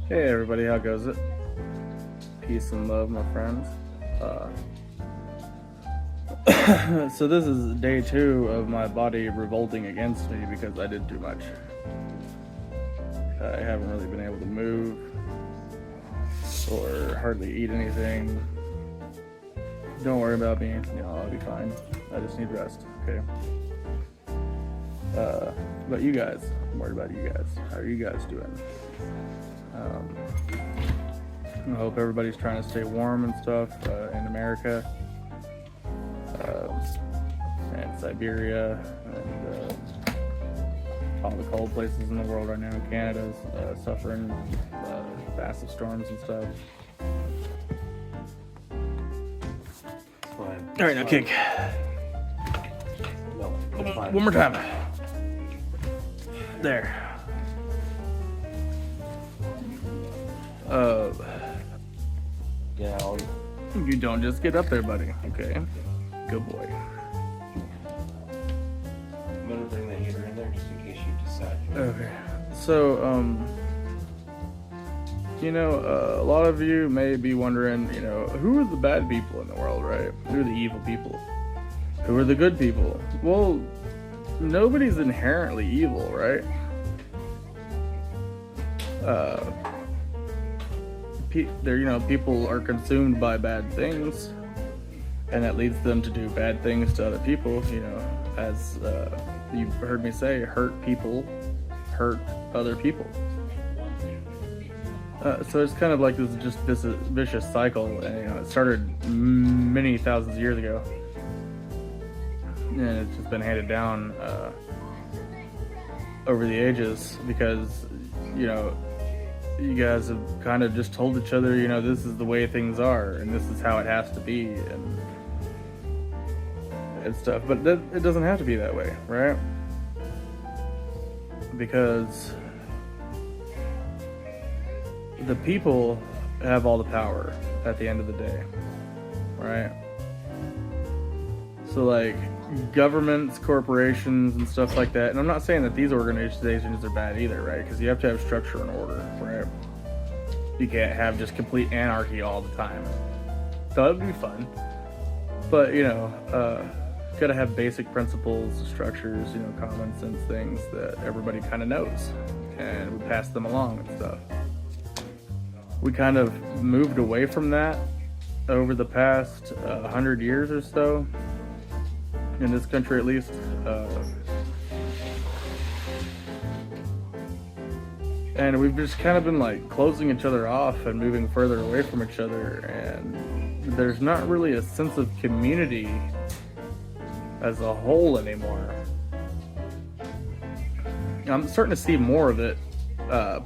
Hey everybody, how goes it? Peace and love, my friends. So this is day 2 of my body revolting against me because I did too much. I haven't really been able to move or hardly eat anything. Don't worry about me, I'll be fine. I just need rest, okay? But you guys, I'm worried about you guys. How are you guys doing? I hope everybody's trying to stay warm and stuff in America and Siberia and all the cold places in the world right now. Canada's suffering massive storms and stuff. All right, now kick. No, One more time. There. Yeah, You don't just get up there, buddy. Okay. Good boy. I'm gonna bring the heater in there just in case you decide. Okay. So, a lot of you may be wondering, who are the bad people in the world, right? Who are the evil people? Who are the good people? Well, nobody's inherently evil, right? People are consumed by bad things, and that leads them to do bad things to other people. As you've heard me say, hurt people hurt other people. So it's kind of like this vicious cycle, and it started many thousands of years ago, and it's just been handed down over the ages because you guys have kind of just told each other, this is the way things are, and this is how it has to be, and stuff. But it doesn't have to be that way, right? Because the people have all the power at the end of the day, right? So like governments, corporations, and stuff like that. And I'm not saying that these organizations are bad either, right? Because you have to have structure and order, right? You can't have just complete anarchy all the time. That would be fun, but gotta have basic principles, structures, common sense things that everybody kind of knows, and we pass them along and stuff. We kind of moved away from that over the past 100 years or so. In this country, at least, and we've just kind of been like closing each other off and moving further away from each other, and there's not really a sense of community as a whole anymore. I'm starting to see more of it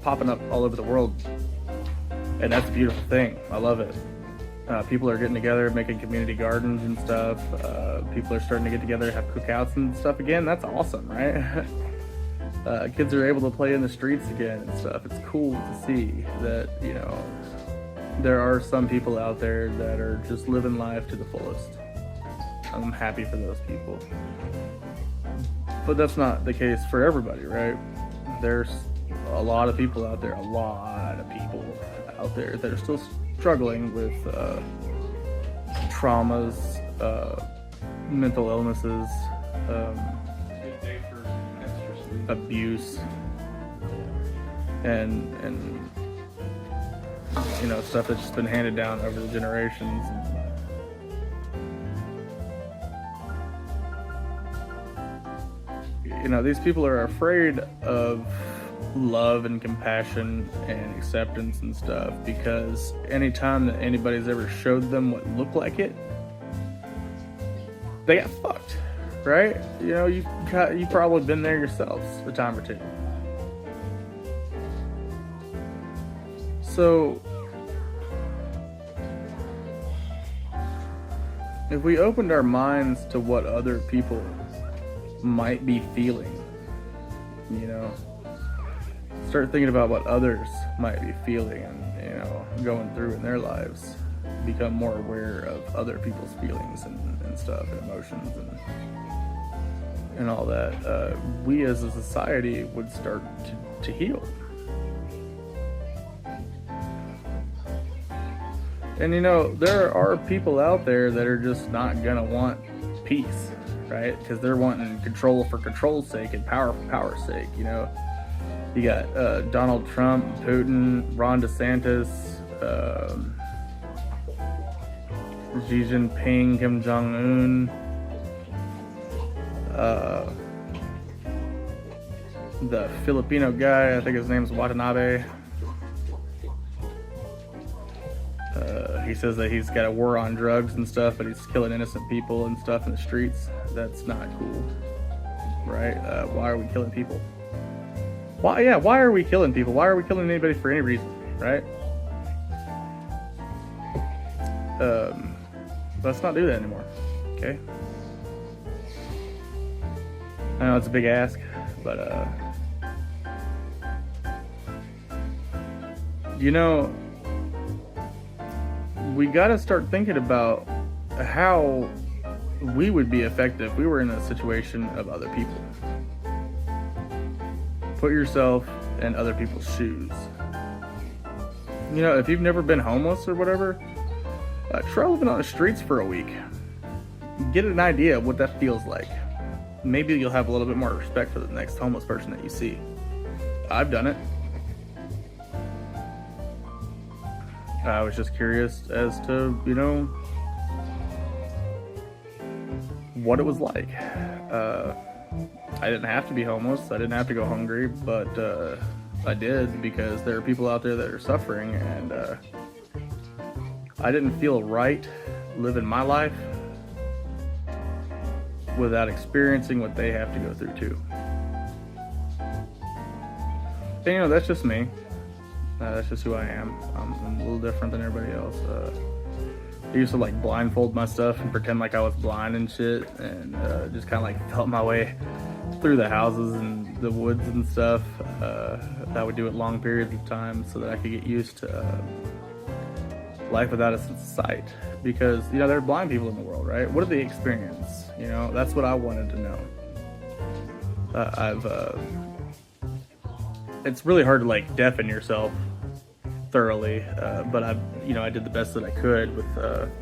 popping up all over the world, and that's a beautiful thing. I love it. People are getting together, making community gardens and stuff. People are starting to get together, have cookouts and stuff again. That's awesome, right? Kids are able to play in the streets again and stuff. It's cool to see that, there are some people out there that are just living life to the fullest. I'm happy for those people. But that's not the case for everybody, right? There's a lot of people out there, that are still struggling with traumas, mental illnesses, abuse, and stuff that's just been handed down over the generations. These people are afraid of love and compassion and acceptance and stuff because anytime that anybody's ever showed them what looked like it, they got fucked, right? You've probably been there yourselves a time or two. So if we opened our minds to what other people might be feeling, start thinking about what others might be feeling and going through in their lives, become more aware of other people's feelings and stuff, and emotions and all that, we as a society would start to heal. And you know, there are people out there that are just not gonna want peace, right? Because they're wanting control for control's sake and power for power's sake. You know, you got Donald Trump, Putin, Ron DeSantis, Xi Jinping, Kim Jong Un, the Filipino guy, I think his name's Watanabe. He says that he's got a war on drugs and stuff, but he's killing innocent people and stuff in the streets. That's not cool, right? Why are we killing people? Why are we killing people? Why are we killing anybody for any reason, right? Let's not do that anymore, okay? I know it's a big ask, but you know, we got to start thinking about how we would be affected if we were in a situation of other people. Put yourself in other people's shoes. You know, if you've never been homeless or whatever, try living on the streets for a week. Get an idea of what that feels like. Maybe you'll have a little bit more respect for the next homeless person that you see. I've done it. I was just curious as to, you know, what it was like. I didn't have to be homeless. I didn't have to go hungry, but I did because there are people out there that are suffering, and I didn't feel right living my life without experiencing what they have to go through too. And, you know, that's just me. That's just who I am. I'm a little different than everybody else. I used to like blindfold my stuff and pretend like I was blind and shit, and just kind of like felt my way through the houses and the woods and stuff. I would do it long periods of time so that I could get used to life without a sense of sight. Because, you know, there are blind people in the world, right? What do they experience? You know, that's what I wanted to know. It's really hard to like deafen yourself thoroughly, but I did the best that I could with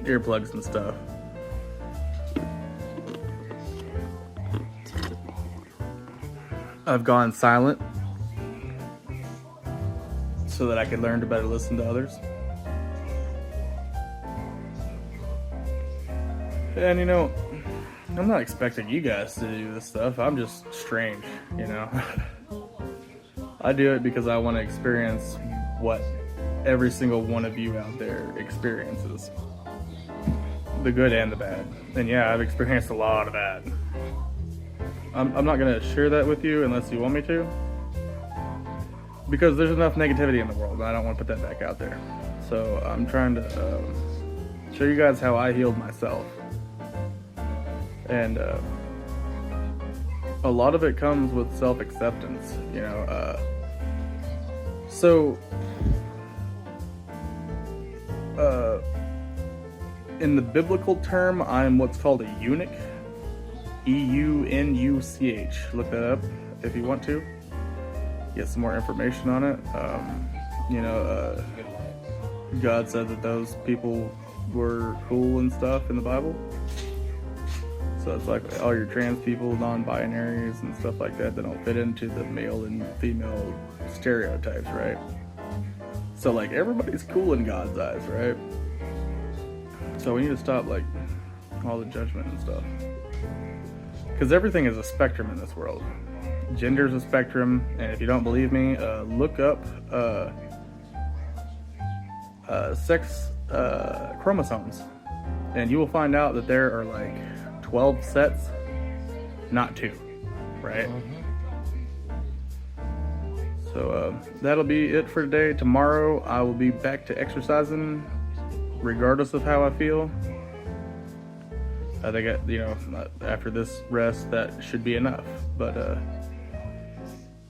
earplugs and stuff. I've gone silent so that I could learn to better listen to others. And you know, I'm not expecting you guys to do this stuff. I'm just strange, you know. I do it because I want to experience what every single one of you out there experiences. The good and the bad. And yeah, I've experienced a lot of that. I'm not going to share that with you unless you want me to. Because there's enough negativity in the world, and I don't want to put that back out there. So I'm trying to show you guys how I healed myself. And a lot of it comes with self-acceptance, you know. So, in the biblical term, I'm what's called a eunuch. E-U-N-U-C-H. Look that up if you want to. Get some more information on it. God said that those people were cool and stuff in the Bible. So it's like all your trans people, non-binaries and stuff like that don't fit into the male and female stereotypes, right? So like everybody's cool in God's eyes, right? So we need to stop like all the judgment and stuff. Because everything is a spectrum in this world. Gender's a spectrum, and if you don't believe me, look up sex chromosomes, and you will find out that there are like 12 sets, not 2, right? So that'll be it for today. Tomorrow I will be back to exercising regardless of how I feel. I think after this rest that should be enough, but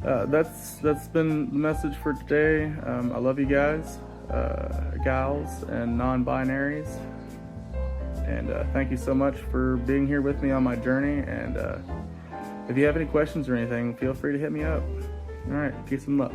that's been the message for today. I love you guys, gals and non-binaries, and thank you so much for being here with me on my journey. And if you have any questions or anything, feel free to hit me up. All right, peace and love.